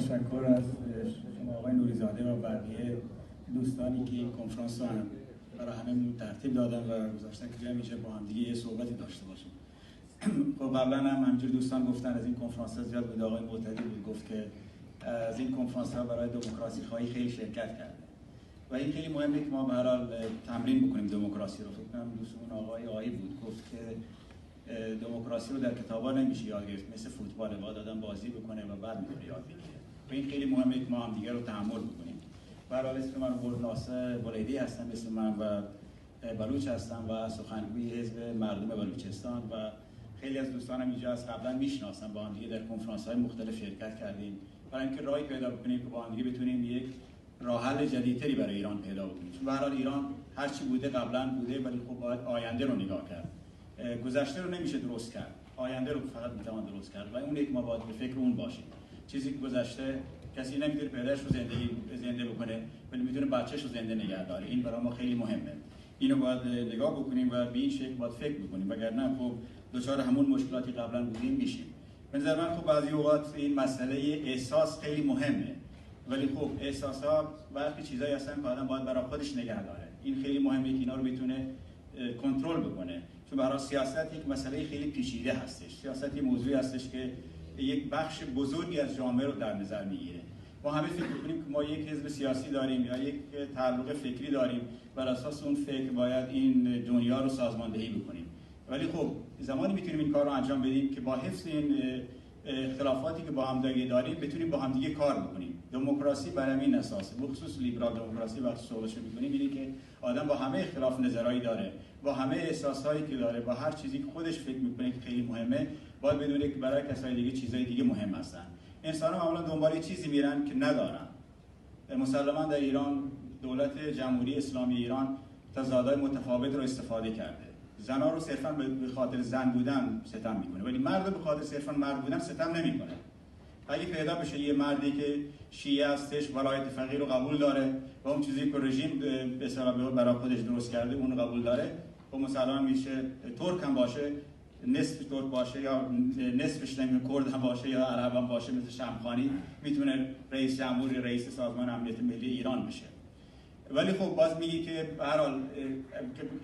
تشکر از شما آقای نوری‌زاده و بقیه دوستانی که این کنفرانس رو برای همه ترتیب دادن و گذاشتن که بیایم اینجا با هم دیگه یه صحبتی داشته باشیم. خب قبلا هم همینجور دوستان گفتن از این کنفرانس ها زیاد بود. آقای معتدی بود گفت که از این کنفرانس ها برای دموکراسی خواهی خیلی شرکت کرده و این خیلی مهمه که ما به هر حال تمرین بکنیم دموکراسی رو. فکر کنم دوستمون آقای آیی بود گفت که دموکراسی رو در کتابا نمیشه یاد گرفت، مثل فوتبال باید آدم بازی بکنه و بعد میتونه یاد بگیره. و این خیلی مهمه که ما هم دیگه رو تحمل بکنیم. به هر حال اسم من برناسه بولیدی هستم، اسم من و بلوچ هستم و سخنگوی حزب مردم بلوچستان و خیلی از دوستانم اینجا از قبلا میشناسم، با هم دیگه در کنفرانس‌های مختلف شرکت کردیم برای اینکه راهی پیدا بکنیم که با هم دیگه بتونیم یک راه حل جدیدتری برای ایران پیدا بکنیم. چون به هر حال ایران هر چی بوده قبلا بوده، ولی خب باید آینده رو نگاه کرد. گذشته رو نمیشه درست کرد، آینده رو فقط میتوان درست کرد و اون یک ما باید به فکر اون باشیم. چیزی که گذشته کسی نمیتونه پدرش رو زنده بکنه، ولی میتونه بچه‌ش رو زنده نگه داره. این برای ما خیلی مهمه. اینو باید نگاه بکنیم و به این شکل باید فکر بکنیم، وگرنه خب دچار همون مشکلاتی قبلا بودیم میشیم. به نظر من خب بعضی اوقات این مسئله احساس خیلی مهمه، ولی خب احساسات وقتی چیزایی هستن که آدم باید برای خودش نگه داره. این خیلی مهمه که اینا رو بتونه کنترل بکنه، چون برای سیاست یک مسئله خیلی پیچیده هستش. سیاست یک موضوعی هستش که یک بخش بزرگی از جامعه رو در نظر میگیره. ما همه فکر می‌کنیم که ما یک حزب سیاسی داریم یا یک تعلق فکری داریم، بر اساس اون فکر باید این دنیا رو سازماندهی بکنیم. ولی خب زمانی میتونیم این کار رو انجام بدیم که با حفظ این اختلافاتی که با هم داریم بتونیم با هم دیگه کار بکنیم. دموکراسی بر همین اساسه، بخصوص لیبرال دموکراسی وقتی صحبتش می‌کنیم اینه که آدم با همه اختلاف نظرهایی داره، با همه احساسایی که داره، با هر چیزی که خودش فکر می‌کنه که خیلی مهمه، باید بدونه که برای کسای دیگه چیزای دیگه مهم هستن. انسان‌ها معمولا دنبال چیزی میرن که ندارن. مسلماً در ایران دولت جمهوری اسلامی ایران تضادهای متفاوت رو استفاده کرده. زن‌ها رو صرفاً به خاطر زن بودن ستم می‌کنه، ولی مرد به خاطر صرفاً مرد بودن ستم نمی‌کنه. اگه پیدا بشه یه مردی که شیعه هستش، ولایت فقیه رو قبول داره و اون چیزی که رژیم به اصطلاح برای خودش درست کرده اون رو قبول داره، و مسلمان میشه ترک هم باشه، نصف ترک باشه یا نصفش نمیشه کرد هم باشه یا عرب هم باشه، مثل شمخانی میتونه رئیس جمهوری، رئیس سازمان امنیت ملی ایران بشه. ولی خب باز میگی که به هر حال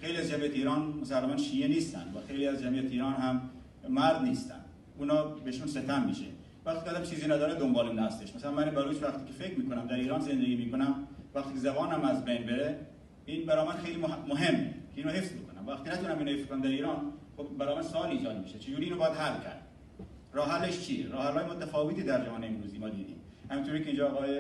خیلی از جمعیت ایران مسلمان شیعه نیستن و خیلی از جمعیت ایران هم مرد نیستن، اونا بهشون ستم میشه. وقتی آدم چیزی نداره دنبال اون هستش. مثلا من بلوچ وقتی که فکر میکنم در ایران زندگی میکنم، وقتی که زبانم از بین بره، این برای من خیلی مهمه که اینو حفظ بکنم. وقتی نتونم اینو حفظ کنم در ایران، خب برای من سوال ایجاد میشه چجوری اینو باید حل کرد. راه حلش چیه؟ راه حل‌های متفاوتی در جهان امروزی ما دیدیم. همونطوری که اینجا آقای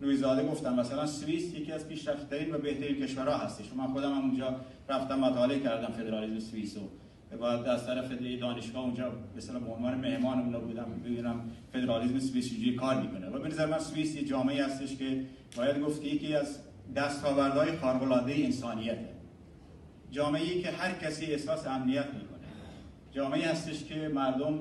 نوری‌زاده گفتن، مثلا سوئیس یکی از پیشرفته‌ترین و بهترین کشورها هستش. من خودم هم اونجا رفتم مطالعه کردم فدرالیسم سوئیس رو. بعد از طرف دانشگاه اونجا مثلا به عنوان مهمان اونا بودم، ببینم فدرالیسم سوئیس چجوری کار میکنه. و به نظر من سوئیس یه جامعه‌ای هستش که باید گفت که یکی از دستاوردهای خارق‌العاده انسانیته. جامعه‌ای که هر کسی احساس امنیت میکنه. جامعه‌ای هستش که مردم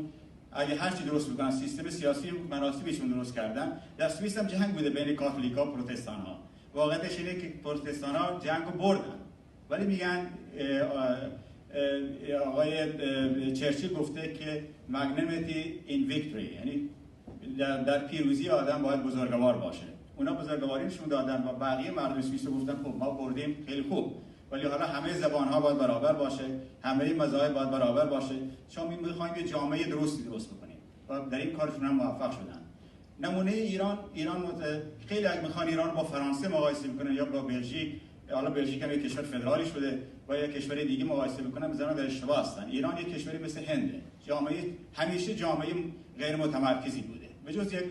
اگه هر چی درست بکنن، سیستم سیاسی مناسبشون درست کردن. در سوئیس هم جنگ بوده بین کاتولیکا و پروتستان‌ها. واقعیتش اینه که پروتستان‌ها جنگو بردن. ولی میگن آقای چرچیل گفته که مگنیمیتی این ویکتوری، یعنی در پیروزی آدم باید بزرگوار باشه. اونا بزرگواری نشون دادن و بقیه مردم سوئیس گفتن خب ما بردیم خیلی خوب، ولی حالا همه زبان‌ها باید برابر باشه، همه مذاهب باید برابر باشه، چون ما می‌خوایم یه جامعه درستی درست بکنیم و در این کارشون هم موفق شدن. نمونه ایران خیلی اگه می‌خوان ایران رو با فرانسه مقایسه بکنن یا با بلژیک، حالا بلژیک هم یک کشور فدرالی شده و یک کشور دیگه مقایسه بکنن، می‌ذارن در اشتباه هستن. ایران یک کشوری مثل هنده، جامعه همیشه جامعه غیر متمرکزی بوده، به جز یک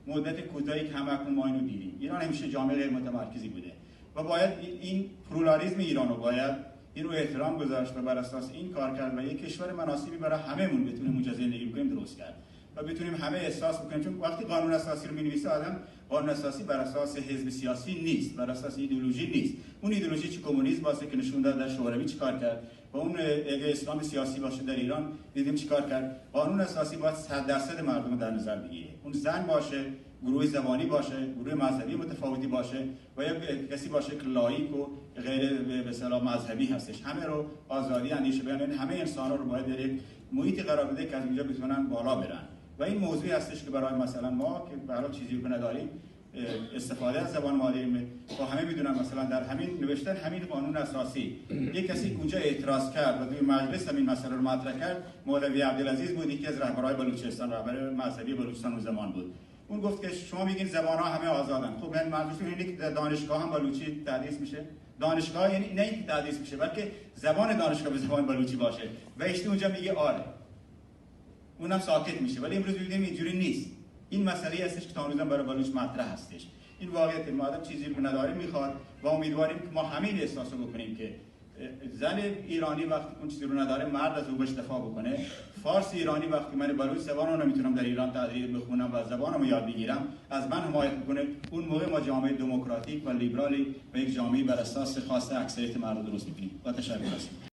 مدت کوتاهی که همکنون ما اینو دیدیم. ایران همیشه جامعه غیر متمرکزی بوده و باید این پلورالیسم ایران رو باید این رو احترام گذاشت و بر اساس این کار کرد و یک کشور مناسبی برای هممون بتونیم اونجا زندگی بکنیم درست کرد و بتونیم همه احساس بکنیم. چون وقتی قانون اساسی رو می‌نویسه آدم، قانون اساسی بر اساس حزب سیاسی نیست، بر اساس ایدئولوژی نیست. اون ایدئولوژی چه کمونیسم باشه که نشون داد در شوروی چیکار کرد و اون اگه اسلام سیاسی باشه در ایران دیدیم چیکار کرد. قانون اساسی باید 100% مردم رو در نظر بگیره. اون زن باشه، گروه زبانی باشه، گروه مذهبی متفاوتی باشه و یا کسی باشه که لایق و غیر به اصطلاح مذهبی هستش، همه رو آزادی اندیشه بیان، همه انسان‌ها رو باید در یک محیطی قرار بده که از اینجا بتونن بالا برن. و این موضوعی هستش که برای مثلا ما که برای چیزی که نداریم استفاده از زبان مادری با همه میدونن، مثلا در همین نوشتن همین قانون اساسی یک کسی اونجا اعتراض کرد و توی مجلس همین مسئله رو مطرح کرد. مولوی عبدالعزیز بود، یکی از رهبران بلوچستان، رهبر مذهبی بلوچستان اون زمان بود. اون گفت که شما میگین زبان‌ها همه آزادن. خب این منظورتون اینه که دانشگاه هم بلوچی تدریس میشه؟ دانشگاه یعنی نه اینکه تدریس میشه، بلکه زبان دانشگاه به زبان بلوچی باشه. و اشتی اونجا میگه آره. اونم ساکت میشه. ولی امروز می‌بینیم اینجوری نیست. این مسئله هستش که تا امروز برای بلوچ مطرح هستش. این واقعیت ما آدم چیزی رو نداره میخواد و امیدواریم که ما همین احساس رو بکنیم که زن ایرانی وقتی اون چیزی رو نداره مرد از او بهش دفاع بکنه. فارس ایرانی وقتی من بلوچ زبان رو نمیتونم در ایران تدریس بخونم و زبانمو یاد بگیرم از من حمایت بکنه، اون موقع ما جامعه دموکراتیک و لیبرالی و یک جامعه بر اساس خواست اکثریت مردم درست می‌کنیم. با تشکر.